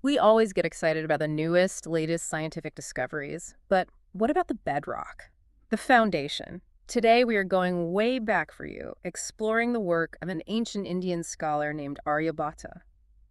We always get excited about the newest, latest scientific discoveries. But what about the bedrock? The foundation. Today we are going way back for you, exploring the work of an ancient Indian scholar named Aryabhata.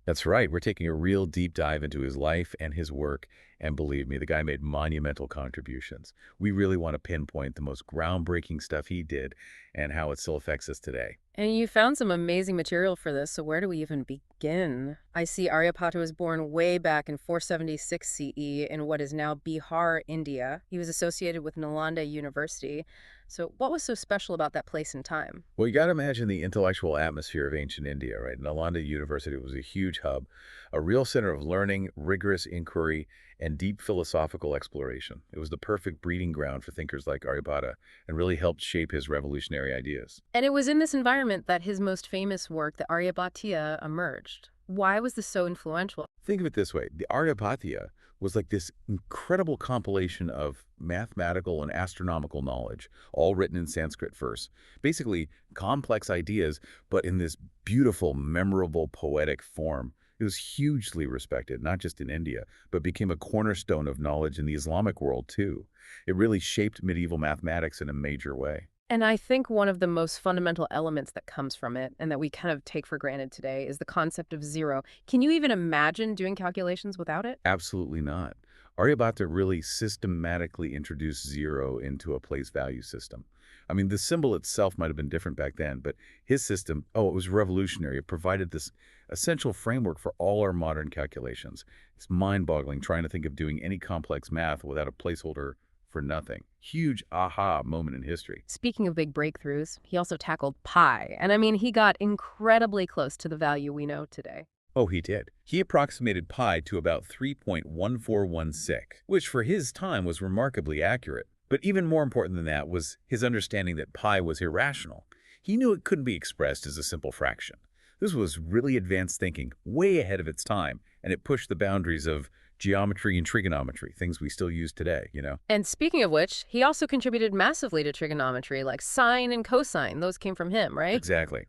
That's right. We're taking a real deep dive into his life and his work. And believe me, the guy made monumental contributions. We really want to pinpoint the most groundbreaking stuff he did and how it still affects us today. And you found some amazing material for this, so where do we even begin? I see Aryabhata was born way back in 476 CE in what is now Bihar, India. He was associated with Nalanda University. So what was so special about that place and time? Well, you got to imagine the intellectual atmosphere of ancient India, right? Nalanda University was a huge hub, a real center of learning, rigorous inquiry, and deep philosophical exploration. It was the perfect breeding ground for thinkers like Aryabhata and really helped shape his revolutionary ideas. And it was in this environment that his most famous work, the Aryabhatiya, emerged. Why was this so influential? Think of it this way. The Aryabhatiya was like this incredible compilation of mathematical and astronomical knowledge, all written in Sanskrit verse. Basically, complex ideas, but in this beautiful, memorable, poetic form. It was hugely respected, not just in India, but became a cornerstone of knowledge in the Islamic world, too. It really shaped medieval mathematics in a major way. And I think one of the most fundamental elements that comes from it and that we kind of take for granted today is the concept of zero. Can you even imagine doing calculations without it? Absolutely not. Aryabhatta really systematically introduced zero into a place value system. I mean, the symbol itself might have been different back then, but his system, it was revolutionary. It provided this essential framework for all our modern calculations. It's mind-boggling trying to think of doing any complex math without a placeholder for nothing. Huge aha moment in history. Speaking of big breakthroughs, he also tackled pi. And I mean, he got incredibly close to the value we know today. Oh, he did. He approximated pi to about 3.1416, which for his time was remarkably accurate. But even more important than that was his understanding that pi was irrational. He knew it couldn't be expressed as a simple fraction. This was really advanced thinking, way ahead of its time, and it pushed the boundaries of geometry and trigonometry, things we still use today. And speaking of which, he also contributed massively to trigonometry, like sine and cosine. Those came from him, right? Exactly.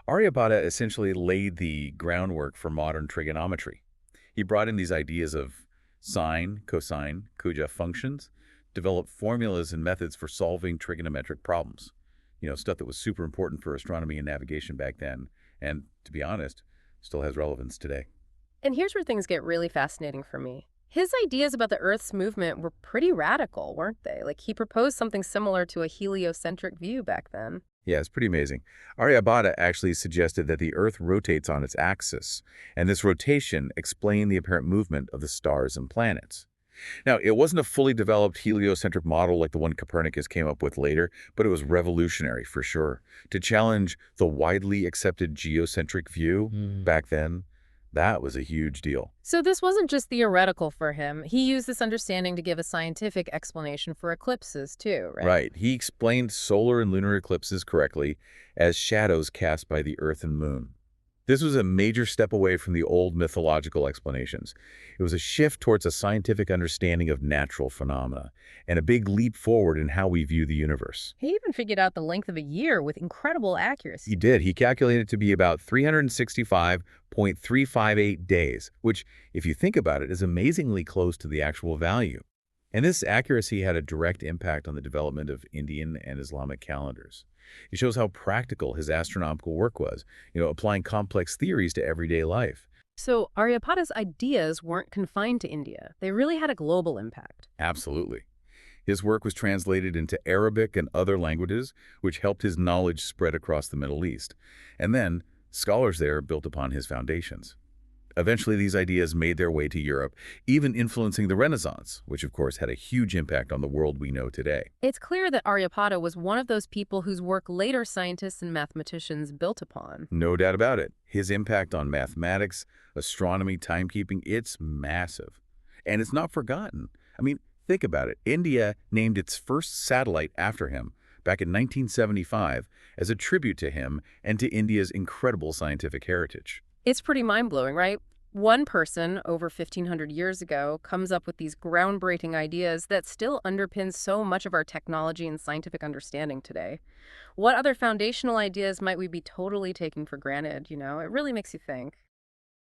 Aryabhata essentially laid the groundwork for modern trigonometry. He brought in these ideas of sine, cosine, cuja functions, developed formulas and methods for solving trigonometric problems. Stuff that was super important for astronomy and navigation back then, and to be honest, still has relevance today. And here's where things get really fascinating for me. His ideas about the Earth's movement were pretty radical, weren't they? Like, he proposed something similar to a heliocentric view back then. Yeah, it's pretty amazing. Aryabhata actually suggested that the Earth rotates on its axis, and this rotation explained the apparent movement of the stars and planets. Now, it wasn't a fully developed heliocentric model like the one Copernicus came up with later, but it was revolutionary for sure. To challenge the widely accepted geocentric view back then, that was a huge deal. So this wasn't just theoretical for him. He used this understanding to give a scientific explanation for eclipses too, right? Right. He explained solar and lunar eclipses correctly as shadows cast by the Earth and Moon. This was a major step away from the old mythological explanations. It was a shift towards a scientific understanding of natural phenomena and a big leap forward in how we view the universe. He even figured out the length of a year with incredible accuracy. He did. He calculated it to be about 365.358 days, which, if you think about it, is amazingly close to the actual value. And this accuracy had a direct impact on the development of Indian and Islamic calendars. It shows how practical his astronomical work was, applying complex theories to everyday life. So Aryabhata's ideas weren't confined to India. They really had a global impact. Absolutely. His work was translated into Arabic and other languages, which helped his knowledge spread across the Middle East. And then, scholars there built upon his foundations. Eventually, these ideas made their way to Europe, even influencing the Renaissance, which of course had a huge impact on the world we know today. It's clear that Aryabhata was one of those people whose work later scientists and mathematicians built upon. No doubt about it. His impact on mathematics, astronomy, timekeeping, it's massive. And it's not forgotten. I mean, think about it. India named its first satellite after him back in 1975 as a tribute to him and to India's incredible scientific heritage. It's pretty mind-blowing, right? One person, over 1,500 years ago, comes up with these groundbreaking ideas that still underpin so much of our technology and scientific understanding today. What other foundational ideas might we be totally taking for granted, It really makes you think.